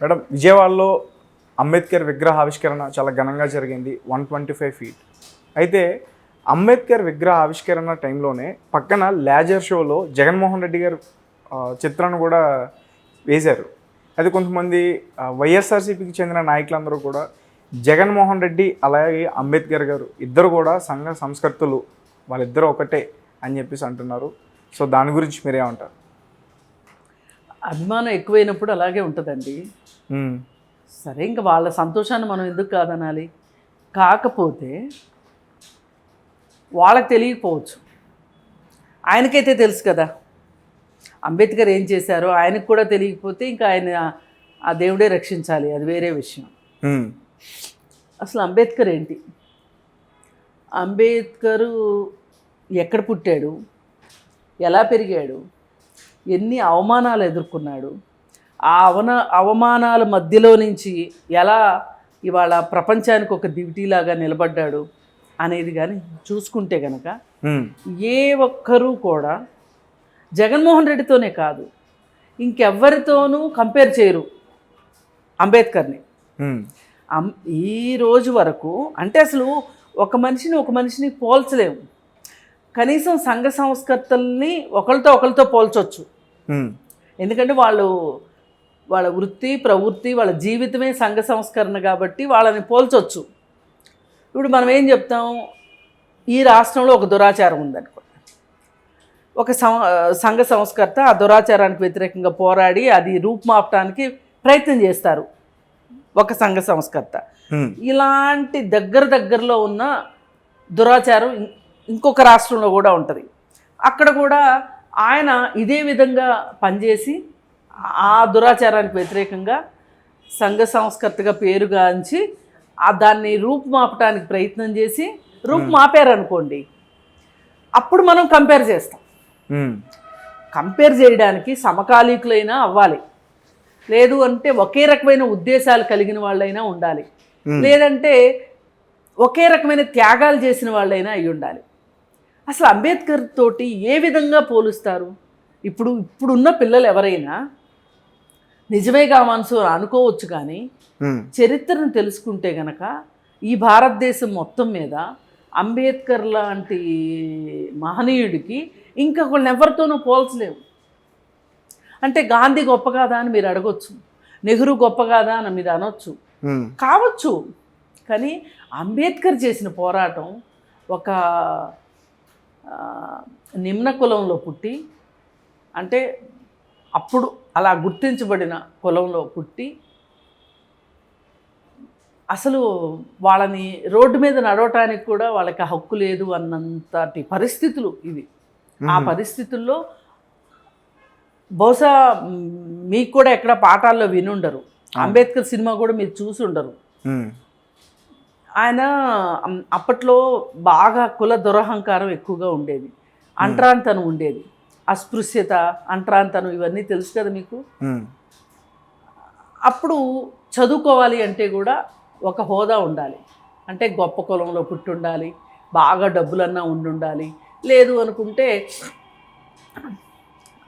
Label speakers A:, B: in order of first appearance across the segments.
A: Madam, విజయవాడలో అంబేద్కర్ విగ్రహ ఆవిష్కరణ చాలా ఘనంగా జరిగింది. 125 ఫీట్. అయితే అంబేద్కర్ విగ్రహ ఆవిష్కరణ టైంలోనే పక్కన లేజర్ షోలో జగన్మోహన్ రెడ్డి గారు చిత్రాన్ని కూడా వేశారు. అది కొంతమంది వైఎస్ఆర్సీపీకి చెందిన నాయకులందరూ కూడా జగన్మోహన్ రెడ్డి అలాగే అంబేద్కర్ గారు ఇద్దరు కూడా సంఘ సంస్కర్తలు, వాళ్ళిద్దరూ ఒకటే అని చెప్పేసి అంటున్నారు. సో దాని గురించి మీరేమంటారు?
B: అభిమానం ఎక్కువైనప్పుడు అలాగే ఉంటుందండి. సరే, ఇంకా వాళ్ళ సంతోషాన్ని మనం ఎందుకు కాదనాలి? కాకపోతే వాళ్ళకి తెలియకపోవచ్చు, ఆయనకైతే తెలుసు కదా అంబేద్కర్ ఏం చేశారో. ఆయనకు కూడా తెలియకపోతే ఇంకా ఆయన ఆ దేవుడే రక్షించాలి, అది వేరే విషయం. అసలు అంబేద్కర్ ఏంటి? అంబేద్కరు ఎక్కడ పుట్టాడు, ఎలా పెరిగాడు, ఎన్ని అవమానాలు ఎదుర్కొన్నాడు, ఆ అవమానాల మధ్యలో నుంచి ఎలా ఇవాళ ప్రపంచానికి ఒక దివిటీలాగా నిలబడ్డాడు అనేది కానీ చూసుకుంటే కనుక ఏ ఒక్కరూ కూడా జగన్మోహన్ రెడ్డితోనే కాదు ఇంకెవ్వరితోనూ కంపేర్ చేయరు అంబేద్కర్ని. ఈ రోజు వరకు అంటే అసలు ఒక మనిషిని పోల్చలేము. కనీసం సంఘ సంస్కర్తల్ని ఒకరితో పోల్చొచ్చు. ఎందుకంటే వాళ్ళ వృత్తి ప్రవృత్తి వాళ్ళ జీవితమే సంఘ సంస్కరణ కాబట్టి వాళ్ళని పోల్చొచ్చు. ఇప్పుడు మనం ఏం చెప్తాం, ఈ రాష్ట్రంలో ఒక దురాచారం ఉందనుకో, ఒక సంఘ సంస్కర్త ఆ దురాచారానికి వ్యతిరేకంగా పోరాడి అది రూపుమాపటానికి ప్రయత్నం చేస్తారు ఒక సంఘ సంస్కర్త. ఇలాంటి దగ్గరలో ఉన్న దురాచారం ఇంకొక రాష్ట్రంలో కూడా ఉంటుంది. అక్కడ కూడా ఆయన ఇదే విధంగా పనిచేసి ఆ దురాచారానికి వ్యతిరేకంగా సంఘ సంస్కర్తగా పేరుగాంచి దాన్ని రూపుమాపటానికి ప్రయత్నం చేసి రూపుమాపారనుకోండి, అప్పుడు మనం కంపేర్ చేస్తాం. కంపేర్ చేయడానికి సమకాలీకులైనా అవ్వాలి, లేదు అంటే ఒకే రకమైన ఉద్దేశాలు కలిగిన వాళ్ళైనా ఉండాలి, లేదంటే ఒకే రకమైన త్యాగాలు చేసిన వాళ్ళైనా అయి ఉండాలి. అసలు అంబేద్కర్ తోటి ఏ విధంగా పోలుస్తారు? ఇప్పుడున్న పిల్లలు ఎవరైనా నిజమేగా మనసు అనుకోవచ్చు, కానీ చరిత్రను తెలుసుకుంటే గనక ఈ భారతదేశం మొత్తం మీద అంబేద్కర్ లాంటి మహనీయుడికి ఇంకొకళ్ళని ఎవరితోనూ పోల్చలేము. అంటే గాంధీ గొప్ప కాదా అని మీరు అడగొచ్చు, నెహ్రూ గొప్ప కాదా అని మీరు అనొచ్చు, కావచ్చు. కానీ అంబేద్కర్ చేసిన పోరాటం ఒక నిమ్న కులంలో పుట్టి, అంటే అప్పుడు అలా గుర్తించబడిన కులంలో పుట్టి, అసలు వాళ్ళని రోడ్డు మీద నడవటానికి కూడా వాళ్ళకి హక్కు లేదు అన్నంతటి పరిస్థితులు ఇవి. ఆ పరిస్థితుల్లో బహుశా మీకు కూడా ఎక్కడ పాఠాల్లో వినుండరు, అంబేద్కర్ సినిమా కూడా మీరు చూసి ఉండరు. ఆయన అప్పట్లో బాగా కుల దురహంకారం ఎక్కువగా ఉండేది, అంటరాంతనం ఉండేది, అస్పృశ్యత, అంటరాంతనం ఇవన్నీ తెలుసు కదా మీకు. అప్పుడు చదువుకోవాలి అంటే కూడా ఒక హోదా ఉండాలి, అంటే గొప్ప కులంలో పుట్టి ఉండాలి, బాగా డబ్బులన్నా ఉండాలి, లేదు అనుకుంటే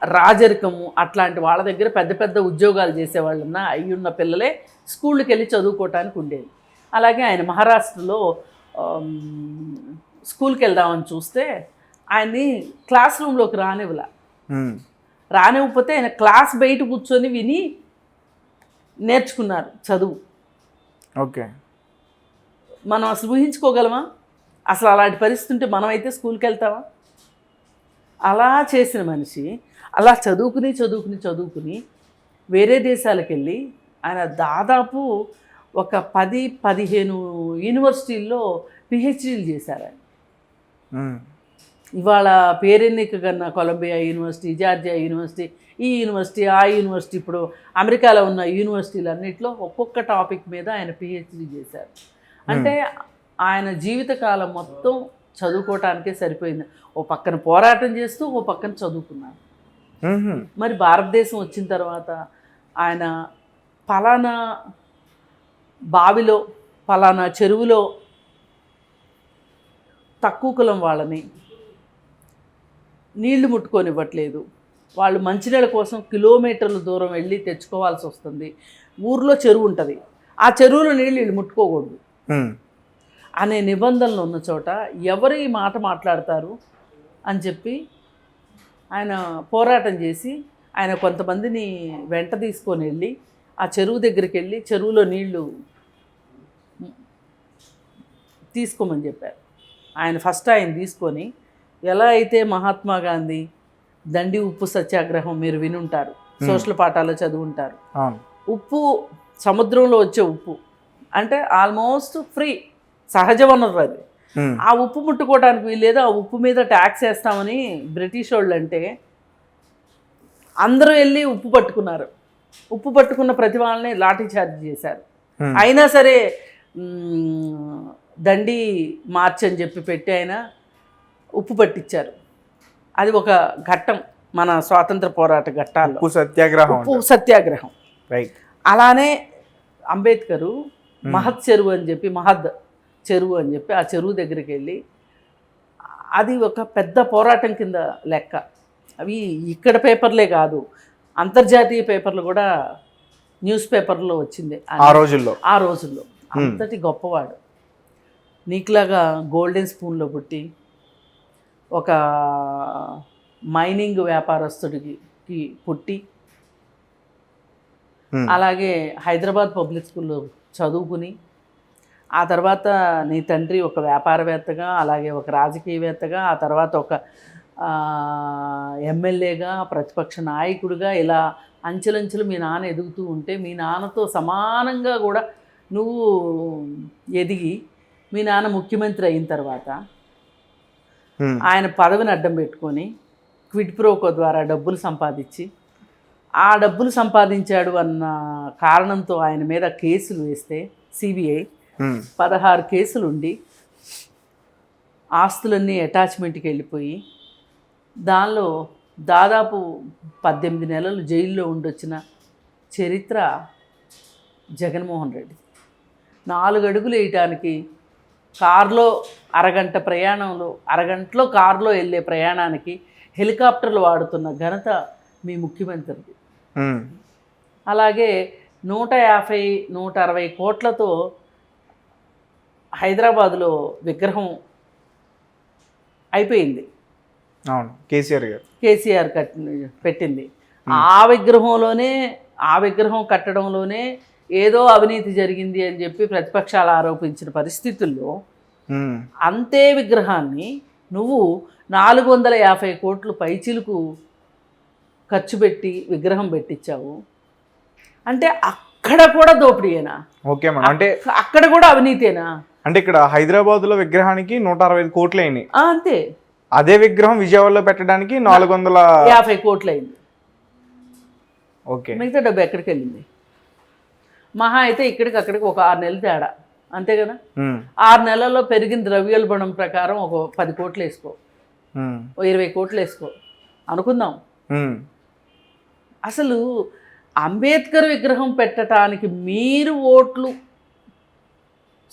B: రాజరికము అట్లాంటి వాళ్ళ దగ్గర పెద్ద పెద్ద ఉద్యోగాలు చేసేవాళ్ళన్నా అయ్యున్న పిల్లలే స్కూళ్ళకి వెళ్ళి చదువుకోవటానికి ఉండేది. అలాగే ఆయన మహారాష్ట్రలో స్కూల్కి వెళ్దామని చూస్తే ఆయన్ని క్లాస్ రూమ్లోకి రానివ్వకపోతే ఆయన క్లాస్ బయట కూర్చొని విని నేర్చుకున్నారు చదువు.
A: ఓకే,
B: మనం అసలు ఊహించుకోగలమా? అసలు అలాంటి పరిస్థితి ఉంటే మనమైతే స్కూల్కి వెళ్తామా? అలా చేసిన మనిషి అలా చదువుకుని వేరే దేశాలకు వెళ్ళి ఆయన దాదాపు ఒక 10-15 యూనివర్సిటీల్లో పిహెచ్డీలు చేశారు ఆయన. ఇవాళ పేరెన్నిక కన్నా కొలంబియా యూనివర్సిటీ, జార్జియా యూనివర్సిటీ, ఈ యూనివర్సిటీ, ఆ యూనివర్సిటీ, ఇప్పుడు అమెరికాలో ఉన్న యూనివర్సిటీలు అన్నింటిలో ఒక్కొక్క టాపిక్ మీద ఆయన పిహెచ్డీ చేశారు. అంటే ఆయన జీవితకాలం మొత్తం చదువుకోవటానికే సరిపోయింది. ఓ పక్కన పోరాటం చేస్తూ ఓ పక్కన చదువుకున్నారు. మరి భారతదేశం వచ్చిన తర్వాత ఆయన ఫలానా బావిలో, ఫలానా చెరువులో తక్కువ కులం వాళ్ళని నీళ్లు ముట్టుకొనివ్వట్లేదు, వాళ్ళు మంచినీళ్ళ కోసం కిలోమీటర్ల దూరం వెళ్ళి తెచ్చుకోవాల్సి వస్తుంది. ఊర్లో చెరువు ఉంటుంది, ఆ చెరువులో నీళ్ళు వీళ్ళు ముట్టుకోకూడదు అనే నిబంధనలు ఉన్న చోట ఎవరు ఈ మాట మాట్లాడతారు అని చెప్పి ఆయన పోరాటం చేసి ఆయన కొంతమందిని వెంట తీసుకొని వెళ్ళి ఆ చెరువు దగ్గరికి వెళ్ళి చెరువులో నీళ్లు తీసుకోమని చెప్పారు. ఆయన ఫస్ట్ ఆయన తీసుకొని, ఎలా అయితే మహాత్మా గాంధీ దండి ఉప్పు సత్యాగ్రహం మీరు వినుంటారు, సోషల్ పాఠాల్లో చదువుంటారు. ఉప్పు సముద్రంలో వచ్చే ఉప్పు అంటే ఆల్మోస్ట్ ఫ్రీ, సహజ వనరు అది. ఆ ఉప్పు ముట్టుకోవడానికి వీల్లేదు, ఆ ఉప్పు మీద ట్యాక్స్ వేస్తామని బ్రిటిష్ వాళ్ళు అంటే అందరూ వెళ్ళి ఉప్పు పట్టుకున్నారు. ఉప్పు పట్టుకున్న ప్రతి వాళ్ళని లాఠీ చార్జ్ చేశారు. అయినా సరే దండి మార్చ్ అని చెప్పి పెట్టి ఆయన ఉప్పు పట్టించారు. అది ఒక ఘట్టం మన స్వాతంత్ర పోరాట ఘట్టాల్లో, ఉప్పు సత్యాగ్రహం. అలానే అంబేద్కరు మహత్ చెరువు అని చెప్పి, మహద్ చెరువు అని చెప్పి ఆ చెరువు దగ్గరికి వెళ్ళి, అది ఒక పెద్ద పోరాటం కింద లెక్క. అవి ఇక్కడ పేపర్లే కాదు, అంతర్జాతీయ పేపర్లు కూడా, న్యూస్ పేపర్లో వచ్చింది ఆ రోజుల్లో. అంతటి గొప్పవాడు. నీకులాగా గోల్డెన్ స్పూన్లో పుట్టి ఒక మైనింగ్ వ్యాపారస్తుడికి పుట్టి, అలాగే హైదరాబాద్ పబ్లిక్ స్కూల్లో చదువుకుని, ఆ తర్వాత నీ తండ్రి ఒక వ్యాపారవేత్తగా, అలాగే ఒక రాజకీయవేత్తగా, ఆ తర్వాత ఒక ఎమ్మెల్యేగా, ప్రతిపక్ష నాయకుడిగా, ఇలా అంచెలంచెలు మీ నాన్న ఎదుగుతూ ఉంటే, మీ నాన్నతో సమానంగా కూడా నువ్వు ఎదిగి, మీ నాన్న ముఖ్యమంత్రి అయిన తర్వాత ఆయన పదవిని అడ్డం పెట్టుకొని క్విడ్ ప్రోకో ద్వారా డబ్బులు సంపాదించి, ఆ డబ్బులు సంపాదించాడు అన్న కారణంతో ఆయన మీద కేసులు వేస్తే సిబిఐ 16 కేసులు ఉండి, ఆస్తులన్నీ అటాచ్మెంట్కి వెళ్ళిపోయి, దానిలో దాదాపు 18 నెలలు జైల్లో ఉండొచ్చిన చరిత్ర జగన్మోహన్ రెడ్డి. 4 అడుగులు వేయటానికి కారులో అరగంటలో కారులో వెళ్ళే ప్రయాణానికి హెలికాప్టర్లు వాడుతున్న ఘనత మీ ముఖ్యమంత్రిది. అలాగే 150-160 కోట్లతో హైదరాబాదులో విగ్రహం అయిపోయింది.
A: అవును,
B: కేసీఆర్ పెట్టింది. ఆ విగ్రహం కట్టడంలోనే ఏదో అవినీతి జరిగింది అని చెప్పి ప్రతిపక్షాలు ఆరోపించిన పరిస్థితుల్లో అంతే విగ్రహాన్ని నువ్వు 450 కోట్లు పైచిలుకు ఖర్చు పెట్టి విగ్రహం పెట్టించావు అంటే అక్కడ కూడా దోపిడీయేనా?
A: ఓకే మేడం, అంటే
B: అక్కడ కూడా అవినీతేనా?
A: అంటే ఇక్కడ హైదరాబాద్లో విగ్రహానికి 165 కోట్లు అయినాయి,
B: అంతే.
A: అదే విగ్రహం విజయవాడలో పెట్టడానికి 450
B: కోట్లు అయింది.
A: ఓకే,
B: మిగతా డబ్బు ఎక్కడికి వెళ్ళింది? మహా అయితే ఇక్కడికి అక్కడికి ఒక 6 నెలలు తేడా, అంతే కదా. 6 నెలల్లో పెరిగిన ద్రవ్యోల్బణం ప్రకారం ఒక 10 కోట్లు వేసుకో, 20 కోట్లు వేసుకో అనుకుందాం. అసలు అంబేద్కర్ విగ్రహం పెట్టడానికి మీరు ఓట్లు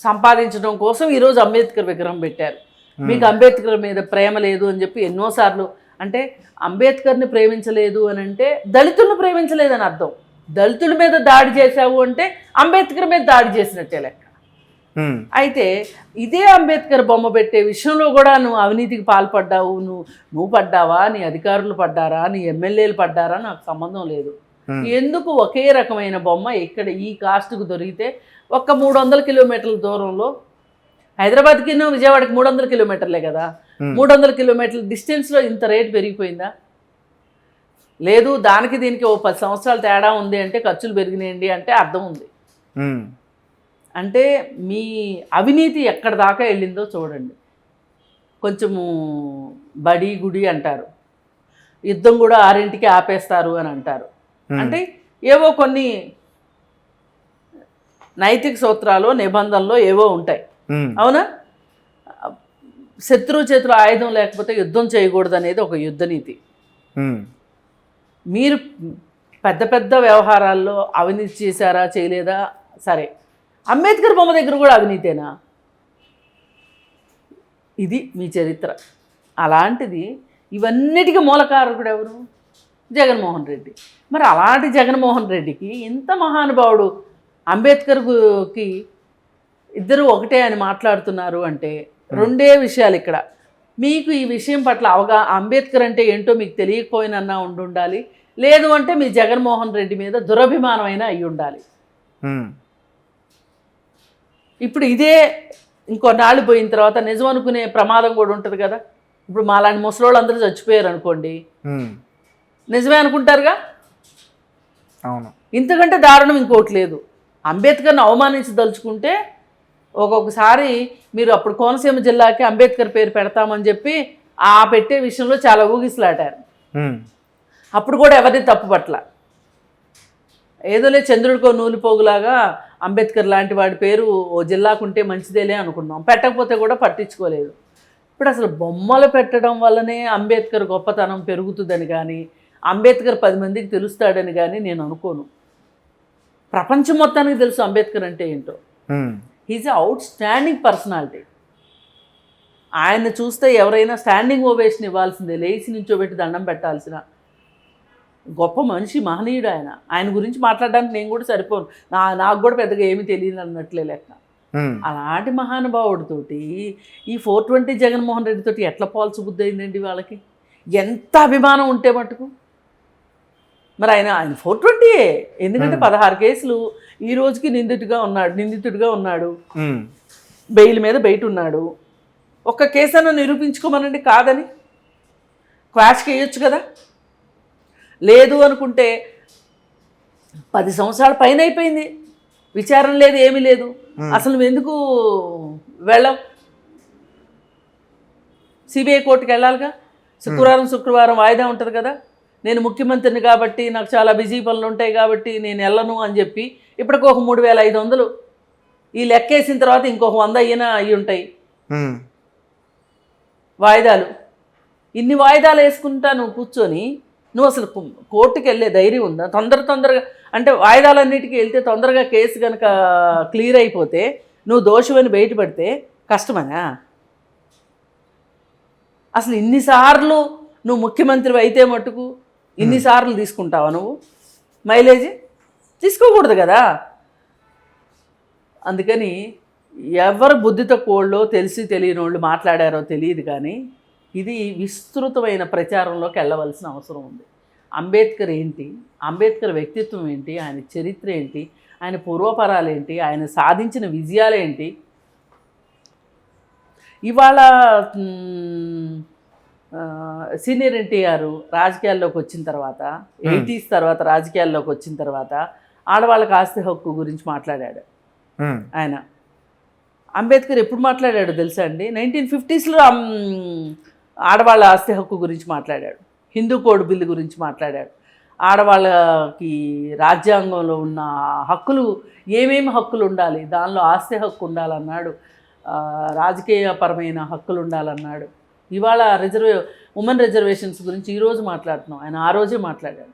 B: సంపాదించడం కోసం ఈరోజు అంబేద్కర్ విగ్రహం పెట్టారు. మీకు అంబేద్కర్ మీద ప్రేమ లేదు అని చెప్పి ఎన్నోసార్లు, అంటే అంబేద్కర్ని ప్రేమించలేదు అని అంటే దళితులను ప్రేమించలేదని అర్థం. దళితుల మీద దాడి చేశావు అంటే అంబేద్కర్ మీద దాడి చేసినట్టే లెక్క. అయితే ఇదే అంబేద్కర్ బొమ్మ పెట్టే విషయంలో కూడా నువ్వు అవినీతికి పాల్పడ్డావు. నువ్వు పడ్డావా, నీ అధికారులు పడ్డారా, నీ ఎమ్మెల్యేలు పడ్డారా, నాకు సంబంధం లేదు. ఎందుకు ఒకే రకమైన బొమ్మ ఇక్కడ ఈ కాస్ట్కు దొరికితే ఒక్క 300 కిలోమీటర్ల దూరంలో, హైదరాబాద్కి విజయవాడకి 300 కిలోమీటర్లే కదా, 300 కిలోమీటర్ల డిస్టెన్స్లో ఇంత రేటు పెరిగిపోయిందా? లేదు, దానికి దీనికి ఓ 10 సంవత్సరాలు తేడా ఉంది అంటే ఖర్చులు పెరిగినాయండి అంటే అర్థం ఉంది. అంటే మీ అవినీతి ఎక్కడ దాకా వెళ్ళిందో చూడండి. కొంచెము బడి గుడి అంటారు, యుద్ధం కూడా 6ంటికి ఆపేస్తారు అని అంటారు. అంటే ఏవో కొన్ని నైతిక సూత్రాలు, నిబంధనలు ఏవో ఉంటాయి, అవునా? శత్రువు చేతిలో ఆయుధం లేకపోతే యుద్ధం చేయకూడదు అనేది ఒక యుద్ధ నీతి. మీరు పెద్ద పెద్ద వ్యవహారాల్లో అవినీతి చేశారా చేయలేదా సరే, అంబేద్కర్ బొమ్మ దగ్గర కూడా అవినీతేనా? ఇది మీ చరిత్ర. అలాంటిది ఇవన్నిటికీ మూలకారకుడు ఎవరు? జగన్మోహన్ రెడ్డి. మరి అలాంటి జగన్మోహన్ రెడ్డికి ఇంత మహానుభావుడు అంబేద్కర్కి ఇద్దరు ఒకటే అని మాట్లాడుతున్నారు అంటే రెండే విషయాలు ఇక్కడ. మీకు ఈ విషయం పట్ల అంబేద్కర్ అంటే ఏంటో మీకు తెలియకపోయినన్నా ఉండాలి, లేదు అంటే మీ జగన్మోహన్ రెడ్డి మీద దురభిమానమైనా అయి ఉండాలి. ఇప్పుడు ఇదే ఇంకో నాళ్ళు పోయిన తర్వాత నిజం అనుకునే ప్రమాదం కూడా ఉంటుంది కదా. ఇప్పుడు మాలాంటి ముసలోళ్ళు అందరూ చచ్చిపోయారు అనుకోండి, నిజమే అనుకుంటారుగా.
A: అవును,
B: ఇంతకంటే దారుణం ఇంకోటి లేదు. అంబేద్కర్ని అవమానించదలుచుకుంటే ఒక్కొక్కసారి మీరు అప్పుడు కోనసీమ జిల్లాకి అంబేద్కర్ పేరు పెడతామని చెప్పి ఆ పెట్టే విషయంలో చాలా ఊగిసలాటారు. అప్పుడు కూడా ఎవరిది తప్పు పట్ల, ఏదోలే చంద్రుడికో నూలిపోగులాగా అంబేద్కర్ లాంటి వాడి పేరు ఓ జిల్లాకుంటే మంచిదేలే అనుకున్నాం, పెట్టకపోతే కూడా పట్టించుకోలేదు. ఇప్పుడు అసలు బొమ్మలు పెట్టడం వల్లనే అంబేద్కర్ గొప్పతనం పెరుగుతుందని కానీ అంబేద్కర్ 10 మందికి తెలుస్తాడని కానీ నేను అనుకోను. ప్రపంచం మొత్తానికి తెలుసు అంబేద్కర్ అంటే ఏంటో. He's a outstanding personality. ఆయన చూస్తే ఎవరైనా స్టాండింగ్ ఓవేషన్ ఇవ్వాల్సిందే, లేచి నించోబెట్టి దండం పెట్టాల్సిన గొప్ప మనిషి, మహనీయుడు ఆయన. ఆయన గురించి మాట్లాడడానికి నేను కూడా సరిపోను, నాకు కూడా పెద్దగా ఏమీ తెలియదు అన్నట్లే లెక్క. అలాంటి మహానుభావుడితోటి ఈ 420 జగన్మోహన్ రెడ్డి తోటి ఎట్లా పోల్చబుద్ధి అయిందండి వాళ్ళకి? ఎంత అభిమానం ఉంటే మటుకు. మరి ఆయన 420, ఎందుకంటే 16 కేసులు ఈ రోజుకి నిందితుడిగా ఉన్నాడు, బెయిల్ మీద బయట ఉన్నాడు. ఒక్క కేసన్నా నిరూపించుకోమనండి, కాదని క్వాష్కి వేయొచ్చు కదా. లేదు అనుకుంటే 10 సంవత్సరాల పైన అయిపోయింది, విచారణ లేదు, ఏమీ లేదు. అసలు నువ్వు ఎందుకు వెళ్ళవు? సిబిఐ కోర్టుకి వెళ్ళాలిగా. శుక్రవారం వాయిదా ఉంటుంది కదా. నేను ముఖ్యమంత్రిని కాబట్టి నాకు చాలా బిజీ పనులు ఉంటాయి కాబట్టి నేను వెళ్ళను అని చెప్పి ఇప్పటికి ఒక 3,500 ఈ లెక్కేసిన తర్వాత ఇంకొక 100 అయ్యి ఉంటాయి వాయిదాలు. ఇన్ని వాయిదాలు వేసుకుంటా నువ్వు కూర్చొని నువ్వు అసలు కోర్టుకి వెళ్ళే ధైర్యం ఉందా? తొందరగా అంటే వాయిదాలన్నిటికీ వెళ్తే తొందరగా కేసు కనుక క్లియర్ అయిపోతే నువ్వు దోషమని బయటపడితే కష్టమనా? అసలు ఇన్నిసార్లు నువ్వు ముఖ్యమంత్రి అయితే మటుకు ఇన్నిసార్లు తీసుకుంటావా నువ్వు? మైలేజ్ తీసుకోకూడదు కదా. అందుకని ఎవరు బుద్ధి తక్కువలో తెలిసి తెలియని వాళ్ళు మాట్లాడారో తెలియదు, కానీ ఇది విస్తృతమైన ప్రచారంలోకి వెళ్ళవలసిన అవసరం ఉంది. అంబేద్కర్ ఏంటి, అంబేద్కర్ వ్యక్తిత్వం ఏంటి, ఆయన చరిత్ర ఏంటి, ఆయన పూర్వపరాలు ఏంటి, ఆయన సాధించిన విజయాలేంటి. ఇవాళ సీనియర్ ఎన్టీఆర్ రాజకీయాల్లోకి వచ్చిన తర్వాత 80s తర్వాత రాజకీయాల్లోకి వచ్చిన తర్వాత ఆడవాళ్ళకి ఆస్తి హక్కు గురించి మాట్లాడాడు ఆయన. అంబేద్కర్ ఎప్పుడు మాట్లాడాడు తెలుసా అండి? 1950sలో ఆడవాళ్ళ ఆస్తి హక్కు గురించి మాట్లాడాడు, హిందూ కోడ్ బిల్లు గురించి మాట్లాడాడు, ఆడవాళ్ళకి రాజ్యాంగంలో ఉన్న హక్కులు ఏమేమి హక్కులు ఉండాలి, దానిలో ఆస్తి హక్కు ఉండాలన్నాడు, రాజకీయపరమైన హక్కులు ఉండాలన్నాడు. ఇవాళ ఉమెన్ రిజర్వేషన్స్ గురించి ఈరోజు మాట్లాడుతున్నాం, ఆయన ఆ రోజే మాట్లాడాడు.